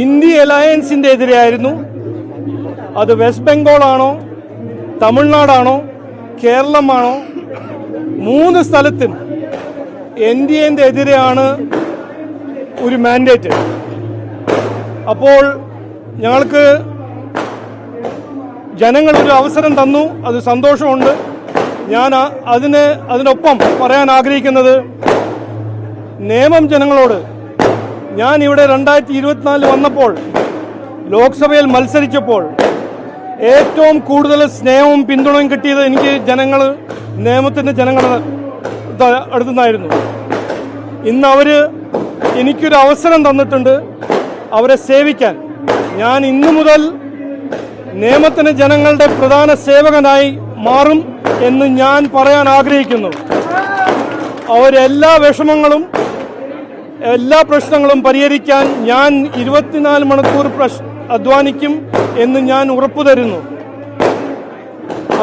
India അലയൻസിൻ്റെ എതിരെയായിരുന്നു. അത് west ബംഗാളാണോ, തമിഴ്നാടാണോ, കേരളമാണോ, 3 സ്ഥലത്തും NDAന്റെ എതിരെയാണ് ഒരു മാൻഡേറ്റ്. അപ്പോൾ ഞങ്ങൾക്ക് ജനങ്ങളൊരു അവസരം തന്നു, അത് സന്തോഷമുണ്ട്. ഞാൻ അതിനൊപ്പം പറയാൻ ആഗ്രഹിക്കുന്നത്, നിയമം ജനങ്ങളോട്, ഞാൻ ഇവിടെ 2024 വന്നപ്പോൾ ലോക്സഭയിൽ മത്സരിച്ചപ്പോൾ ഏറ്റവും കൂടുതൽ സ്നേഹവും പിന്തുണയും കിട്ടിയത് എനിക്ക് നിയമത്തിൻ്റെ ജനങ്ങളുടെ അടുത്തുനിന്നായിരുന്നു. ഇന്ന് അവർ എനിക്കൊരു അവസരം തന്നിട്ടുണ്ട് അവരെ സേവിക്കാൻ. ഞാൻ ഇന്നു മുതൽ നിയമത്തിന് ജനങ്ങളുടെ പ്രധാന സേവകനായി മാറും എന്ന് ഞാൻ പറയാൻ ആഗ്രഹിക്കുന്നു. അവരെല്ലാ വിഷമങ്ങളും എല്ലാ പ്രശ്നങ്ങളും പരിഹരിക്കാൻ ഞാൻ 24 മണിക്കൂർ അധ്വാനിക്കും എന്ന് ഞാൻ ഉറപ്പു തരുന്നു.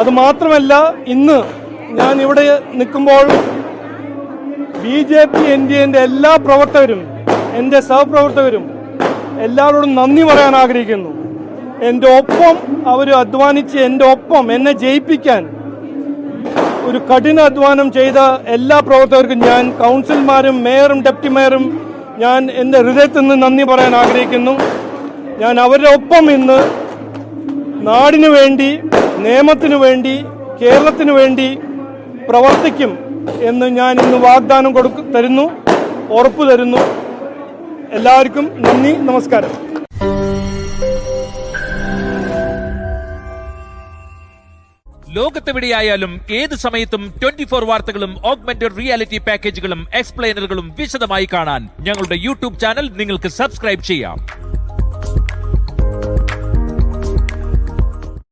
അതുമാത്രമല്ല, ഇന്ന് ഞാൻ ഇവിടെ നിൽക്കുമ്പോൾ BJP NDAന്റെ എല്ലാ പ്രവർത്തകരും, എൻ്റെ സഹപ്രവർത്തകരും എല്ലാവരോടും നന്ദി പറയാൻ ആഗ്രഹിക്കുന്നു. എൻ്റെ ഒപ്പം അവർ അധ്വാനിച്ച് എൻ്റെ ഒപ്പം എന്നെ ജയിപ്പിക്കാൻ ഒരു കഠിന അധ്വാനം ചെയ്ത എല്ലാ പ്രവർത്തകർക്കും ഞാൻ, കൗൺസിലർമാരും മേയറും ഡെപ്യൂട്ടി മേയറും, ഞാൻ എൻ്റെ ഹൃദയത്തിൽ നിന്ന് നന്ദി പറയാൻ ആഗ്രഹിക്കുന്നു. ഞാൻ അവരുടെ ഒപ്പം ഇന്ന് നാടിനു വേണ്ടി, നിയമത്തിനു വേണ്ടി, കേരളത്തിനു വേണ്ടി പ്രവർത്തിക്കും എന്ന് ഞാൻ ഇന്ന് വാഗ്ദാനം തരുന്നു, ഉറപ്പു തരുന്നു. എല്ലാവർക്കും നന്ദി, നമസ്കാരം. ലോകത്തെവിടെയായാലും ഏത് സമയത്തും 24 വാർത്തകളും ഓഗ്മെന്റഡ് റിയാലിറ്റി പാക്കേജുകളും എക്സ്പ്ലെയിനറുകളും വിശദമായി കാണാൻ ഞങ്ങളുടെ യൂട്യൂബ് ചാനൽ നിങ്ങൾക്ക് സബ്സ്ക്രൈബ് ചെയ്യാം.